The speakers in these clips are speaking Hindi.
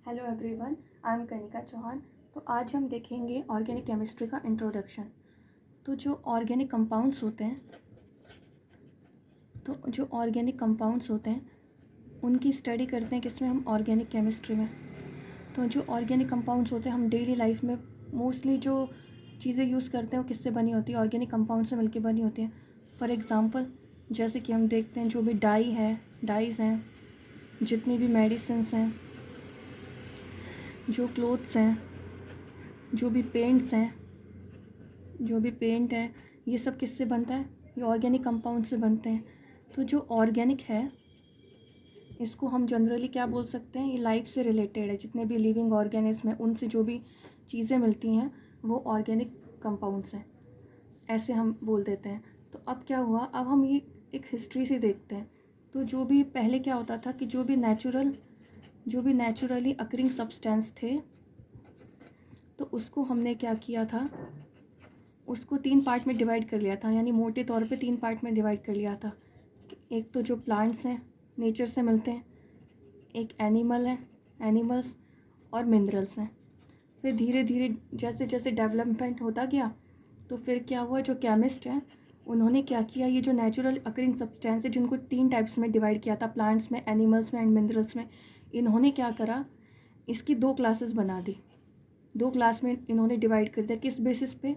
Hello everyone, I am Kanika Chauhan. तो आज हम देखेंगे ऑर्गेनिक केमिस्ट्री का इंट्रोडक्शन। तो जो ऑर्गेनिक कंपाउंड्स होते हैं उनकी स्टडी करते हैं किसमें, हम ऑर्गेनिक केमिस्ट्री में। तो जो ऑर्गेनिक कंपाउंड्स होते हैं हम डेली लाइफ में मोस्टली जो चीज़ें यूज़ करते हैं वो किससे बनी होती है, ऑर्गेनिक कंपाउंड से मिलकर बनी होती हैं। फॉर एग्ज़ाम्पल जैसे कि हम देखते हैं जो भी डाइज़ हैं, जितनी भी मेडिसिन्स हैं, जो क्लोथ्स हैं, जो भी पेंट है, ये सब किससे बनता है, ये ऑर्गेनिक कंपाउंड से बनते हैं। तो जो ऑर्गेनिक है इसको हम जनरली क्या बोल सकते हैं, ये लाइफ से रिलेटेड है। जितने भी लिविंग ऑर्गेनिज्म हैं उनसे जो भी चीज़ें मिलती हैं वो ऑर्गेनिक कंपाउंड्स हैं, ऐसे हम बोल देते हैं। तो अब क्या हुआ, अब हम ये एक हिस्ट्री से देखते हैं। तो जो भी पहले क्या होता था कि जो भी नेचुरली अकरिंग सब्सटेंस थे तो उसको हमने क्या किया था, उसको 3 पार्ट में डिवाइड कर लिया था, यानी मोटे तौर पे 3 पार्ट में डिवाइड कर लिया था। एक तो जो प्लांट्स हैं नेचर से मिलते हैं, एक एनिमल्स और मिनरल्स हैं। फिर धीरे धीरे जैसे जैसे डेवलपमेंट होता गया तो फिर क्या हुआ, जो केमिस्ट हैं उन्होंने क्या किया, ये जो नेचुरल अकरिंग सब्सटेंस है जिनको 3 टाइप्स में डिवाइड किया था, प्लांट्स में, एनिमल्स में एंड मिनरल्स में, इन्होंने क्या करा, इसकी 2 क्लासेस बना दी। 2 क्लास में इन्होंने डिवाइड कर दिया। किस बेसिस पे,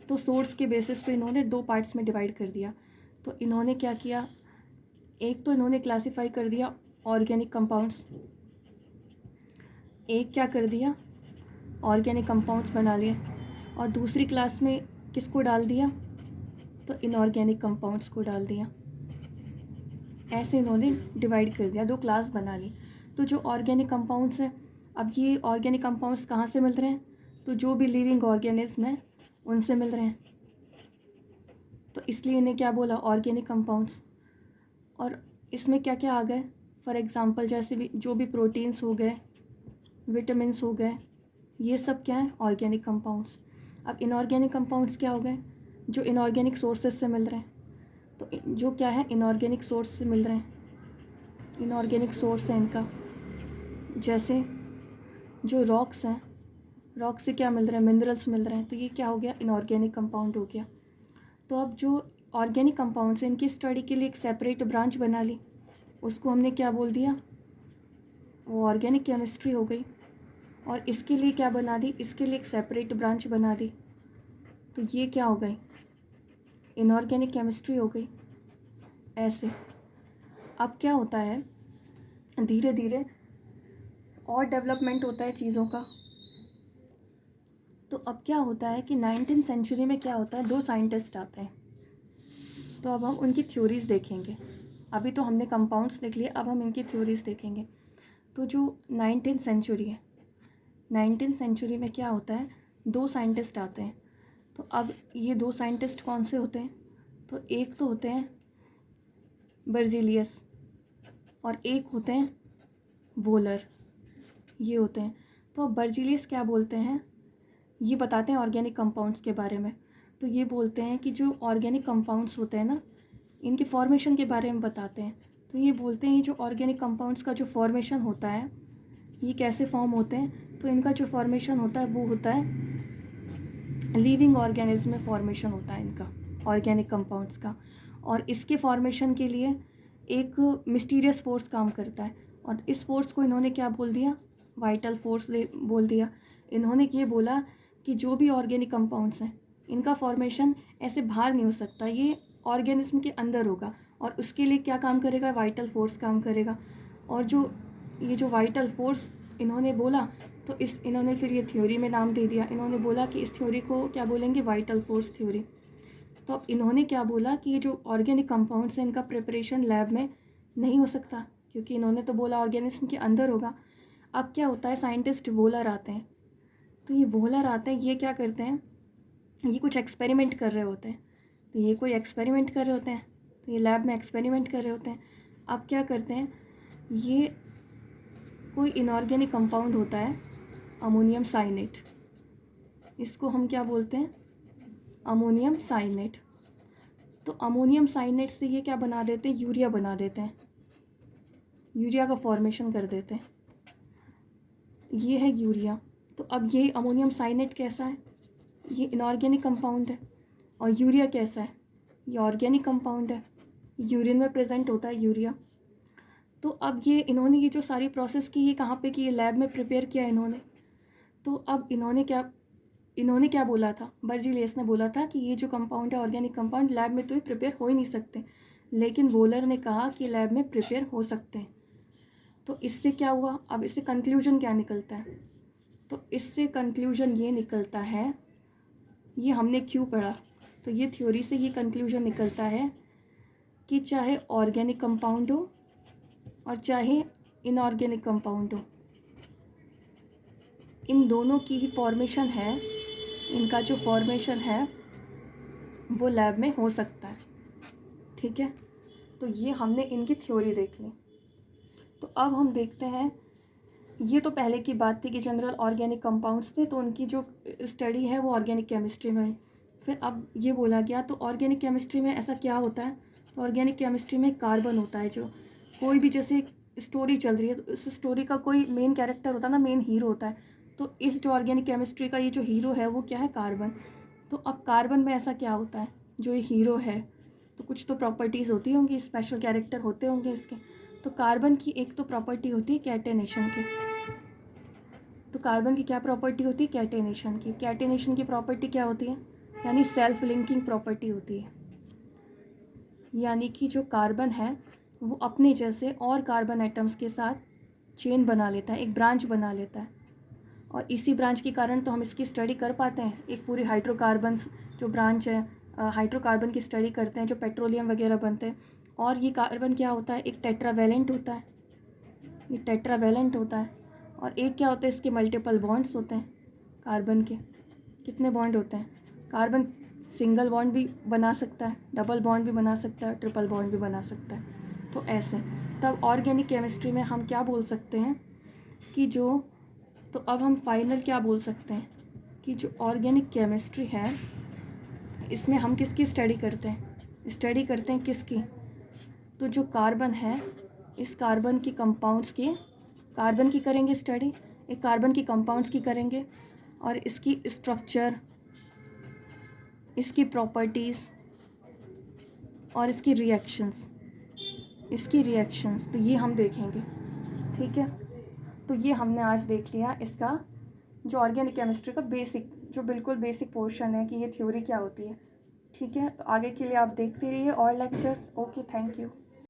तो सोर्स के बेसिस पे इन्होंने 2 पार्ट्स में डिवाइड कर दिया। तो इन्होंने क्या किया, एक तो इन्होंने क्लासिफाई कर दिया ऑर्गेनिक कंपाउंड्स, एक क्या कर दिया, ऑर्गेनिक कंपाउंड्स बना लिए, और दूसरी क्लास में किसको डाल दिया, तो इनऑर्गेनिक कंपाउंड्स को डाल दिया। ऐसे इन्होंने डिवाइड कर दिया, 2 क्लास बना ली। तो जो ऑर्गेनिक कंपाउंड्स हैं, अब ये ऑर्गेनिक कंपाउंड्स कहाँ से मिल रहे हैं, तो जो भी लिविंग ऑर्गेनिज्म है उनसे मिल रहे हैं, तो इसलिए इन्हें क्या बोला, ऑर्गेनिक कंपाउंड्स। और इसमें क्या क्या आ गए, फॉर एग्ज़ाम्पल जैसे भी जो भी प्रोटीन्स हो गए, विटामिन्स हो गए, ये सब क्या है, ऑर्गेनिक कंपाउंड्स। अब इनऑर्गेनिक कंपाउंड्स क्या हो गए, जो इनऑर्गेनिक सोर्सेज से मिल रहे हैं। तो जो क्या है, इनऑर्गेनिक सोर्स से मिल रहे हैं, इनऑर्गेनिक सोर्स है इनका। जैसे जो रॉक्स हैं, रॉक से क्या मिल रहे हैं, मिनरल्स मिल रहे हैं, तो ये क्या हो गया, इनऑर्गेनिक कंपाउंड हो गया। तो अब जो ऑर्गेनिक कंपाउंड्स हैं इनकी स्टडी के लिए एक सेपरेट ब्रांच बना ली, उसको हमने क्या बोल दिया, वो ऑर्गेनिक केमिस्ट्री हो गई। और इसके लिए क्या बना दी, इसके लिए एक सेपरेट ब्रांच बना दी, तो ये क्या हो गई, इनऑर्गेनिक केमिस्ट्री हो गई। ऐसे अब क्या होता है, धीरे धीरे और डेवलपमेंट होता है चीज़ों का। तो अब क्या होता है कि 19th सेंचुरी में क्या होता है, 2 साइंटिस्ट आते हैं। तो अब हम उनकी थ्योरीज़ देखेंगे। अभी तो हमने कंपाउंड्स देख लिए, अब हम इनकी थ्योरीज़ देखेंगे। तो जो 19th सेंचुरी है, 19th सेंचुरी में क्या होता है, 2 साइंटिस्ट आते हैं। तो अब ये 2 साइंटिस्ट कौन से होते हैं, तो एक तो होते हैं बर्जीलियस और एक होते हैं वोलर, ये होते हैं। तो अब बर्जीलियस क्या बोलते हैं, ये बताते हैं ऑर्गेनिक कंपाउंड्स के बारे में। तो ये बोलते हैं कि जो ऑर्गेनिक कंपाउंड्स होते हैं ना, इनके फॉर्मेशन के बारे में बताते हैं। तो ये बोलते हैं ये जो ऑर्गेनिक कंपाउंड्स का जो फॉर्मेशन होता है, ये कैसे फॉर्म होते हैं, तो इनका जो फॉर्मेशन होता है वो होता है लिविंग ऑर्गेनिज्म में फॉर्मेशन होता है इनका, ऑर्गेनिक कंपाउंड्स का। और इसके फॉर्मेशन के लिए एक मिस्टीरियस फोर्स काम करता है, और इस फोर्स को इन्होंने क्या बोल दिया, वाइटल फोर्स बोल दिया। इन्होंने ये बोला कि जो भी ऑर्गेनिक कंपाउंड्स हैं इनका फॉर्मेशन ऐसे बाहर नहीं हो सकता, ये ऑर्गेनिज्म के अंदर होगा, और उसके लिए क्या काम करेगा, वाइटल फोर्स काम करेगा। और ये जो वाइटल फोर्स इन्होंने बोला, तो इन्होंने फिर ये थ्योरी में नाम दे दिया। इन्होंने बोला कि इस थ्योरी को क्या बोलेंगे, वाइटल फोर्स थ्योरी। तो अब इन्होंने क्या बोला कि ये जो ऑर्गेनिक कंपाउंड्स हैं इनका प्रिपरेशन लैब में नहीं हो सकता, क्योंकि इन्होंने तो बोला ऑर्गेनिज्म के अंदर होगा। अब क्या होता है, साइंटिस्ट वोलर आते हैं। तो ये वोलर आते हैं, ये क्या करते हैं, ये कुछ एक्सपेरिमेंट कर रहे होते हैं। तो ये कोई एक्सपेरिमेंट कर रहे होते हैं, तो ये लैब में एक्सपेरिमेंट कर रहे होते हैं। अब क्या करते हैं, ये कोई इनऑर्गेनिक कंपाउंड होता है अमोनियम साइनेट, इसको हम क्या बोलते हैं, अमोनियम साइनेट। तो अमोनियम साइनेट से ये क्या बना देते हैं, यूरिया बना देते हैं, यूरिया का फॉर्मेशन कर देते हैं। ये है यूरिया। तो अब ये अमोनियम साइनेट कैसा है, ये इनऑर्गेनिक कंपाउंड है। और यूरिया कैसा है, ये ऑर्गेनिक कंपाउंड है, यूरिन में प्रेजेंट होता है यूरिया। तो अब ये इन्होंने ये जो सारी प्रोसेस की, ये कहाँ पे की, ये लैब में प्रिपेयर किया इन्होंने। तो अब इन्होंने क्या बोला था, बर्जीलियस ने बोला था कि ये जो कंपाउंड है ऑर्गेनिक कंपाउंड लैब में तो ये प्रिपेयर हो ही नहीं सकते, लेकिन वोलर ने कहा कि लैब में प्रिपेयर हो सकते हैं। तो इससे क्या हुआ, अब इससे कंक्लूजन क्या निकलता है, तो इससे कंक्लूजन ये निकलता है, ये हमने क्यों पढ़ा, तो ये थ्योरी से ये कंक्लूजन निकलता है कि चाहे ऑर्गेनिक कंपाउंड हो और चाहे इनऑर्गेनिक कंपाउंड हो, इन दोनों की ही फॉर्मेशन है, इनका जो फॉर्मेशन है वो लैब में हो सकता है। ठीक है, तो ये हमने इनकी थ्योरी देख ली। तो अब हम देखते हैं, ये तो पहले की बात थी कि जनरल ऑर्गेनिक कंपाउंड्स थे, तो उनकी जो स्टडी है वो ऑर्गेनिक केमिस्ट्री में हुई। फिर अब ये बोला गया तो ऑर्गेनिक केमिस्ट्री में ऐसा क्या होता है, तो ऑर्गेनिक केमिस्ट्री में कार्बन होता है, जो कोई भी जैसे स्टोरी चल रही है तो इस स्टोरी का कोई मेन कैरेक्टर होता है ना, मेन हीरो होता है। तो इस जो ऑर्गेनिक केमिस्ट्री का ये जो हीरो है वो क्या है, कार्बन। तो अब कार्बन में ऐसा क्या होता है, जो ये हीरो है तो कुछ तो प्रॉपर्टीज़ होती होंगी, स्पेशल कैरेक्टर होते होंगे इसके। तो कार्बन की एक तो प्रॉपर्टी होती है कैटेनेशन की। तो कार्बन की क्या प्रॉपर्टी होती है, कैटेनेशन की। कैटेनेशन की प्रॉपर्टी क्या होती है, यानी सेल्फ लिंकिंग प्रॉपर्टी होती है, यानी कि जो कार्बन है वो अपने जैसे और कार्बन एटम्स के साथ चेन बना लेता है, एक ब्रांच बना लेता है। और इसी ब्रांच के कारण तो हम इसकी स्टडी कर पाते हैं, एक पूरी हाइड्रोकार्बन्स जो ब्रांच है, हाइड्रोकार्बन की स्टडी करते हैं, जो पेट्रोलियम वगैरह बनते हैं। और ये कार्बन क्या होता है, एक टेट्रावेलेंट होता है, ये टेट्रावेलेंट होता है। और एक क्या होता है, इसके मल्टीपल बॉन्ड्स होते हैं कार्बन के। कितने बॉन्ड होते हैं, कार्बन सिंगल बॉन्ड भी बना सकता है, डबल बॉन्ड भी बना सकता है, ट्रिपल बॉन्ड भी बना सकता है। तो ऐसे तब ऑर्गेनिक केमिस्ट्री में हम क्या बोल सकते हैं कि जो, तो अब हम फाइनल क्या बोल सकते हैं कि जो ऑर्गेनिक केमिस्ट्री है इसमें हम किसकी स्टडी करते हैं किसकी, तो जो कार्बन है इस कार्बन की कंपाउंड्स की, कार्बन की करेंगे स्टडी, एक कार्बन की कंपाउंड्स की करेंगे, और इसकी स्ट्रक्चर, इसकी प्रॉपर्टीज़ और इसकी रिएक्शंस, तो ये हम देखेंगे। ठीक है, तो ये हमने आज देख लिया इसका जो ऑर्गेनिक केमिस्ट्री का बेसिक, जो बिल्कुल बेसिक पोर्शन है कि ये थ्योरी क्या होती है। ठीक है, तो आगे के लिए आप देखते रहिए और लेक्चर्स। Okay, thank you.